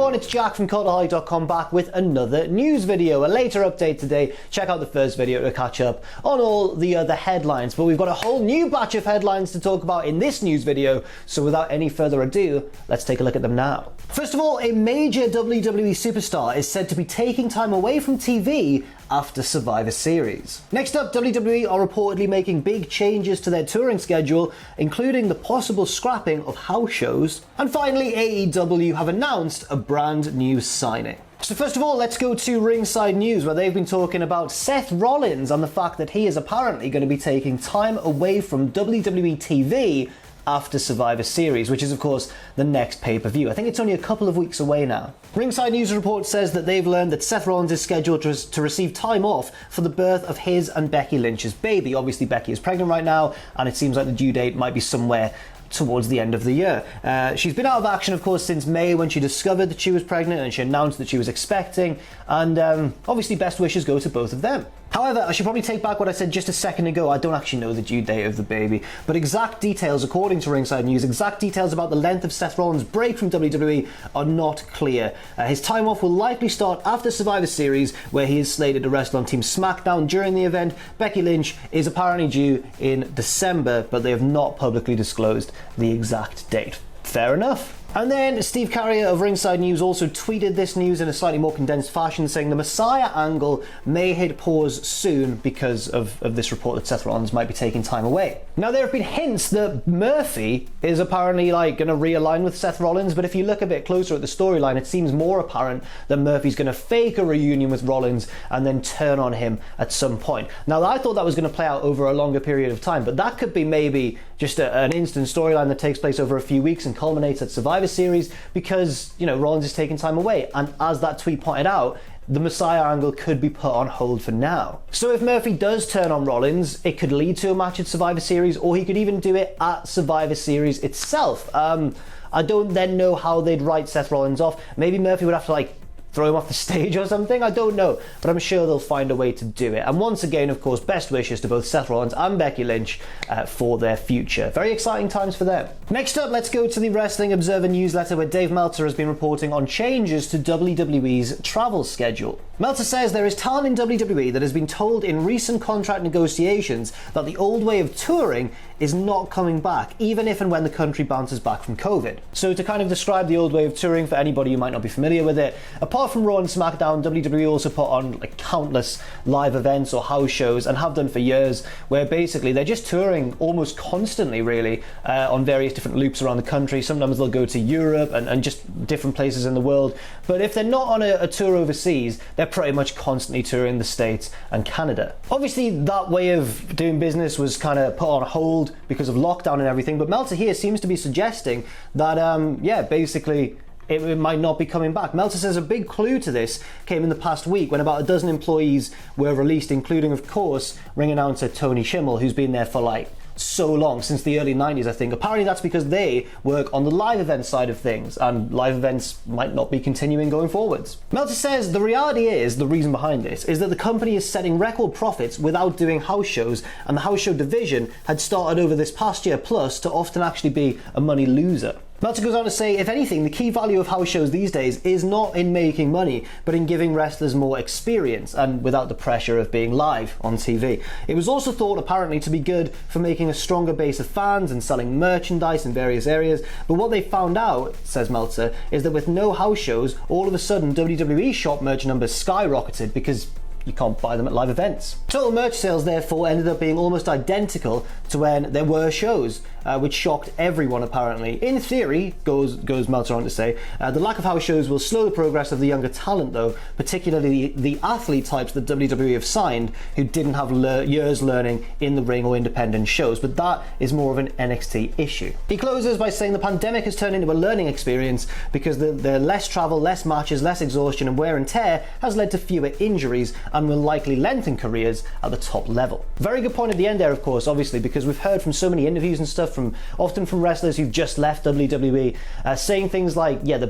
everyone, it's Jack from Cultaholic.com back with another news video. A later update today. Check out the first video to catch up on all the other headlines. But we've got a whole new batch of headlines to talk about in this news video. So without any further ado, let's take a look at them now. First of all, a major WWE superstar is said to be taking time away from TV after Survivor Series. Next up, WWE are reportedly making big changes to their touring schedule, including the possible scrapping of house shows. And finally, AEW have announced a brand new signing. So first of all, let's go to Ringside News, where they've been talking about Seth Rollins and the fact that he is apparently going to be taking time away from WWE TV after Survivor Series, which is of course the next pay-per-view. I think it's only a couple of weeks away now. Ringside News report says that they've learned that Seth Rollins is scheduled to receive time off for the birth of his and Becky Lynch's baby. Obviously Becky is pregnant right now, and it seems like the due date might be somewhere towards the end of the year. She's been out of action, of course, since May, when she discovered that she was pregnant and she announced that she was expecting, and obviously best wishes go to both of them. However, I should probably take back what I said just a second ago. I don't actually know the due date of the baby, but exact details, according to Ringside News, exact details about the length of Seth Rollins' break from WWE are not clear. His time off will likely start after Survivor Series, where he is slated to wrestle on Team SmackDown during the event. Becky Lynch is apparently due in December, but they have not publicly disclosed the exact date. Fair enough. And then Steve Carrier of Ringside News also tweeted this news in a slightly more condensed fashion, saying the Messiah angle may hit pause soon because of this report that Seth Rollins might be taking time away. Now, there have been hints that Murphy is apparently going to realign with Seth Rollins, but if you look a bit closer at the storyline, it seems more apparent that Murphy's going to fake a reunion with Rollins and then turn on him at some point. Now, I thought that was going to play out over a longer period of time, but that could be maybe just an instant storyline that takes place over a few weeks and culminates at Survivor Series, because Rollins is taking time away, and as that tweet pointed out, the Messiah angle could be put on hold for now. So if Murphy does turn on Rollins, it could lead to a match at Survivor Series, or he could even do it at Survivor Series itself. I don't then know how they'd write Seth Rollins off. Maybe Murphy would have to throw him off the stage or something, I don't know, but I'm sure they'll find a way to do it. And once again, of course, best wishes to both Seth Rollins and Becky Lynch for their future. Very exciting times for them. Next up, let's go to the Wrestling Observer newsletter, where Dave Meltzer has been reporting on changes to WWE's travel schedule. Meltzer says there is talent in WWE that has been told in recent contract negotiations that the old way of touring is not coming back, even if and when the country bounces back from COVID. So to kind of describe the old way of touring for anybody who might not be familiar with it, apart from Raw and SmackDown, WWE also put on countless live events or house shows, and have done for years, where basically they're just touring almost constantly, really, on various different loops around the country. Sometimes they'll go to Europe and just different places in the world. But if they're not on a tour overseas, they're pretty much constantly touring the States and Canada. Obviously, that way of doing business was kind of put on hold because of lockdown and everything, but Meltzer here seems to be suggesting that, basically, it might not be coming back. Meltzer says a big clue to this came in the past week, when about a dozen employees were released, including, of course, ring announcer Tony Schimmel, who's been there for so long, since the early 90s, I think. Apparently that's because they work on the live event side of things, and live events might not be continuing going forwards. Meltzer says the reality is, the reason behind this, is that the company is setting record profits without doing house shows, and the house show division had started over this past year plus to often actually be a money loser. Meltzer goes on to say, if anything, the key value of house shows these days is not in making money, but in giving wrestlers more experience, and without the pressure of being live on TV. It was also thought, apparently, to be good for making a stronger base of fans and selling merchandise in various areas, but what they found out, says Meltzer, is that with no house shows, all of a sudden WWE shop merch numbers skyrocketed because you can't buy them at live events. Total merch sales, therefore, ended up being almost identical to when there were shows, which shocked everyone, apparently. In theory, goes Meltzer on to say, the lack of house shows will slow the progress of the younger talent, though, particularly the athlete types that WWE have signed who didn't have years learning in the ring or independent shows, but that is more of an NXT issue. He closes by saying the pandemic has turned into a learning experience because the less travel, less matches, less exhaustion and wear and tear has led to fewer injuries and will likely lengthen careers at the top level. Very good point at the end there, of course, obviously, because we've heard from so many interviews and stuff, often from wrestlers who've just left WWE, saying things like, the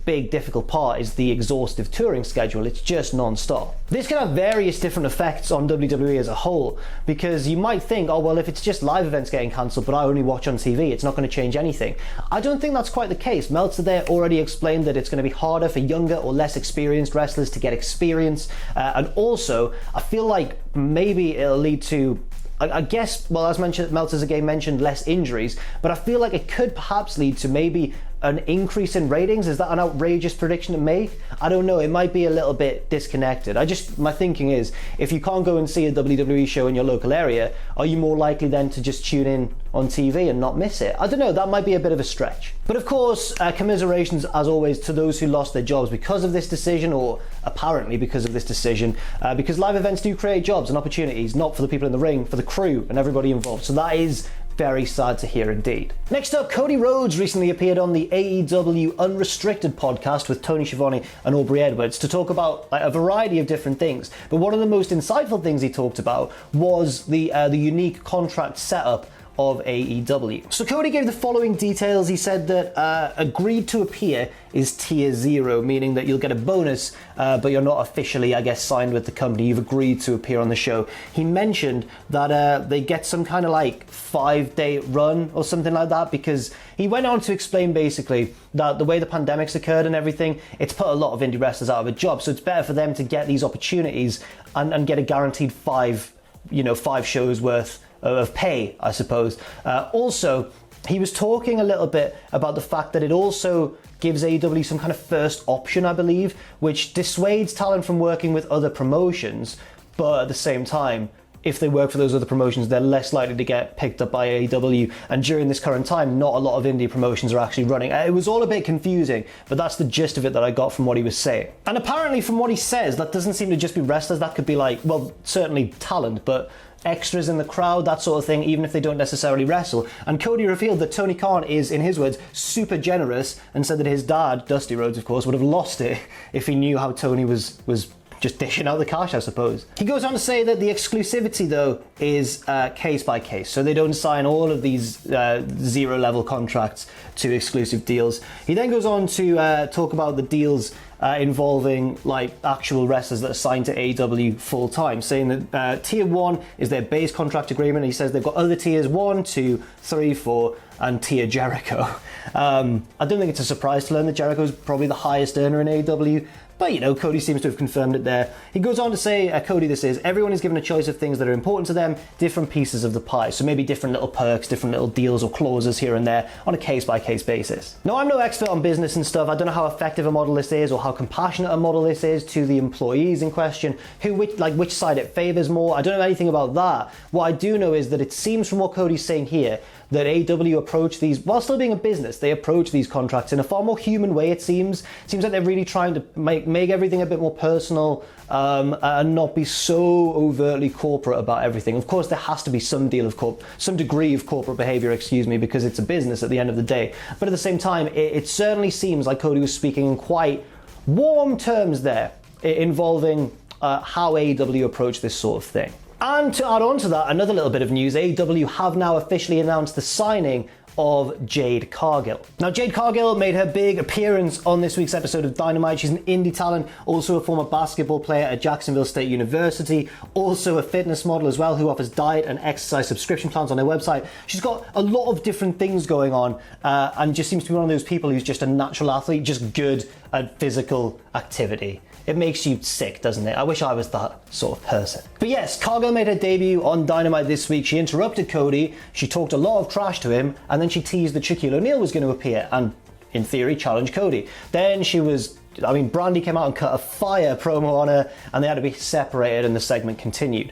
big difficult part is the exhaustive touring schedule. It's just non-stop. This can have various different effects on WWE as a whole, because you might think, oh well, if it's just live events getting cancelled but I only watch on TV, it's not going to change anything. I don't think that's quite the case. Meltzer there already explained that it's going to be harder for younger or less experienced wrestlers to get experience, and also I feel like maybe it'll lead to, I guess, well, as mentioned, Meltzer's again mentioned less injuries, but I feel like it could perhaps lead to maybe an increase in ratings. Is that an outrageous prediction to make? I don't know. It might be a little bit disconnected. My thinking is, if you can't go and see a WWE show in your local area, are you more likely then to just tune in on TV and not miss it? I don't know. That might be a bit of a stretch. But of course, commiserations as always to those who lost their jobs because of this decision, or apparently because of this decision, because live events do create jobs and opportunities, not for the people in the ring, for the crew and everybody involved. So that is very sad to hear indeed. Next up, Cody Rhodes recently appeared on the AEW Unrestricted podcast with Tony Schiavone and Aubrey Edwards to talk about a variety of different things. But one of the most insightful things he talked about was the unique contract setup of AEW. So Cody gave the following details. He said that agreed to appear is tier 0, meaning that you'll get a bonus, but you're not officially, I guess, signed with the company. You've agreed to appear on the show. He mentioned that they get some kind of like 5-day run or something like that, because he went on to explain basically that the way the pandemic's occurred and everything, it's put a lot of indie wrestlers out of a job. So it's better for them to get these opportunities and get a guaranteed 5 shows worth of pay, I suppose. Also, he was talking a little bit about the fact that it also gives AEW some kind of first option, I believe, which dissuades talent from working with other promotions, but at the same time, if they work for those other promotions, they're less likely to get picked up by AEW. And during this current time, not a lot of indie promotions are actually running. It was all a bit confusing, but that's the gist of it that I got from what he was saying. And apparently from what he says, that doesn't seem to just be wrestlers. That could be like, well, certainly talent, but extras in the crowd, that sort of thing, even if they don't necessarily wrestle. And Cody revealed that Tony Khan is, in his words, super generous, and said that his dad, Dusty Rhodes, of course, would have lost it if he knew how Tony was just dishing out the cash, I suppose. He goes on to say that the exclusivity, though, is case by case. So they don't sign all of these 0-level contracts to exclusive deals. He then goes on to talk about the deals involving like actual wrestlers that are signed to AEW full time, saying that tier 1 is their base contract agreement. He says they've got other tiers 1, 2, 3, 4, and tier Jericho. I don't think it's a surprise to learn that Jericho is probably the highest earner in AEW. But, you know, Cody seems to have confirmed it there. He goes on to say, Cody this is, everyone is given a choice of things that are important to them, different pieces of the pie. So maybe different little perks, different little deals or clauses here and there on a case-by-case basis. Now, I'm no expert on business and stuff. I don't know how effective a model this is or how compassionate a model this is to the employees in question, which side it favors more. I don't know anything about that. What I do know is that it seems from what Cody's saying here that AEW approach these, while still being a business, they approach these contracts in a far more human way, it seems. It seems like they're really trying to make everything a bit more personal and not be so overtly corporate about everything. Of course, there has to be some degree of corporate behavior, because it's a business at the end of the day. But at the same time, it certainly seems like Cody was speaking in quite warm terms there, involving how AEW approach this sort of thing. And to add on to that, another little bit of news, AEW have now officially announced the signing of Jade Cargill. Now, Jade Cargill made her big appearance on this week's episode of Dynamite. She's an indie talent, also a former basketball player at Jacksonville State University, also a fitness model as well, who offers diet and exercise subscription plans on their website. She's got a lot of different things going on, and just seems to be one of those people who's just a natural athlete, just good at physical activity. It makes you sick, doesn't it? I wish I was that sort of person. But yes, Cargill made her debut on Dynamite this week. She interrupted Cody, she talked a lot of trash to him, and then she teased that Shaquille O'Neal was going to appear and, in theory, challenge Cody. Then Brandy came out and cut a fire promo on her, and they had to be separated, and the segment continued.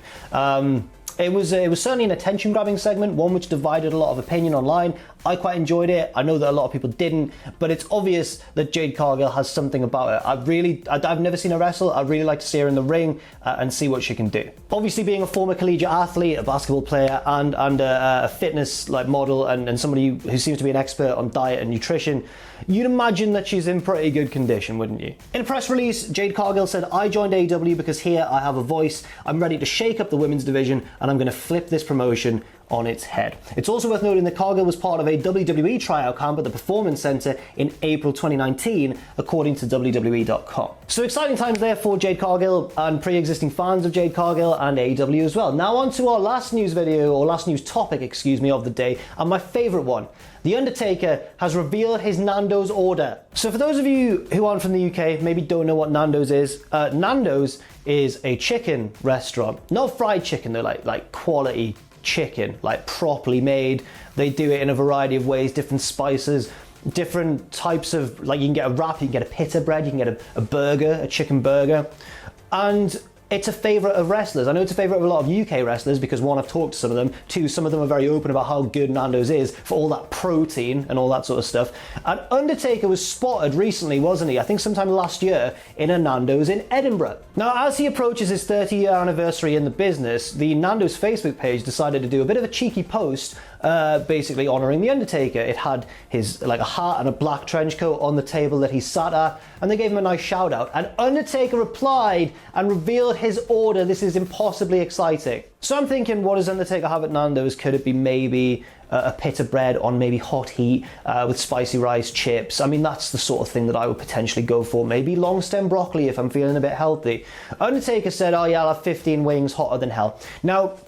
It was certainly an attention-grabbing segment, one which divided a lot of opinion online. I quite enjoyed it. I know that a lot of people didn't, but it's obvious that Jade Cargill has something about her. I've never seen her wrestle. I'd really like to see her in the ring and see what she can do. Obviously, being a former collegiate athlete, a basketball player, and a fitness model, and somebody who seems to be an expert on diet and nutrition, you'd imagine that she's in pretty good condition, wouldn't you? In a press release, Jade Cargill said, "I joined AEW because here I have a voice. I'm ready to shake up the women's division, and I'm going to flip this promotion on its head. It's also worth noting that Cargill was part of a WWE tryout camp at the Performance Center in April 2019, according to WWE.com. So exciting times there for Jade Cargill and pre-existing fans of Jade Cargill and AEW as well. Now on to our last news video, or last news topic, excuse me, of the day, and my favorite one. The Undertaker has revealed his Nandos order. So for those of you who aren't from the UK, maybe don't know what Nandos is, Nandos is a chicken restaurant. Not fried chicken though, like quality chicken, like properly made. They do it in a variety of ways, different spices, different types of, like you can get a wrap, you can get a pita bread, you can get a burger, a chicken burger. And it's a favourite of wrestlers. I know it's a favourite of a lot of UK wrestlers because one, I've talked to some of them, two, some of them are very open about how good Nando's is for all that protein and all that sort of stuff. And Undertaker was spotted recently, wasn't he? I think sometime last year in a Nando's in Edinburgh. Now, as he approaches his 30-year anniversary in the business, the Nando's Facebook page decided to do a bit of a cheeky post basically honouring the Undertaker. It had his like a hat and a black trench coat on the table that he sat at, and they gave him a nice shout out. And Undertaker replied and revealed his order. This is impossibly exciting. So I'm thinking, what does Undertaker have at Nando's? Could it be maybe a pita bread on maybe hot heat with spicy rice, chips? I mean, that's the sort of thing that I would potentially go for. Maybe long stem broccoli if I'm feeling a bit healthy. Undertaker said, oh yeah, I'll have 15 wings hotter than hell. Now,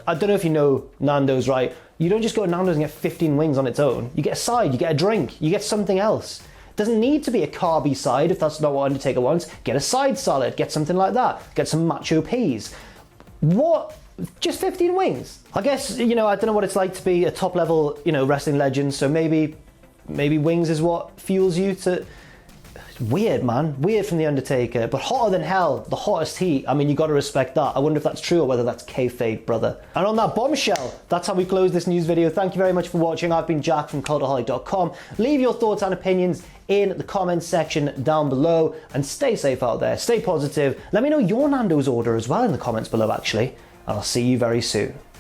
I don't know if you know Nando's, right? You don't just go to Nando's and get 15 wings on its own. You get a side, you get a drink, you get something else. It doesn't need to be a carby side if that's not what Undertaker wants. Get a side salad, get something like that. Get some macho peas. What? Just 15 wings? I guess, you know, I don't know what it's like to be a top level, you know, wrestling legend, so maybe wings is what fuels you to... Weird, man. Weird from The Undertaker, but hotter than hell, the hottest heat. I mean, you got to respect that. I wonder if that's true or whether that's kayfabe, brother. And on that bombshell, that's how we close this news video. Thank you very much for watching. I've been Jack from Cultaholic.com. Leave your thoughts and opinions in the comments section down below, and stay safe out there. Stay positive. Let me know your Nando's order as well in the comments below, actually. And I'll see you very soon.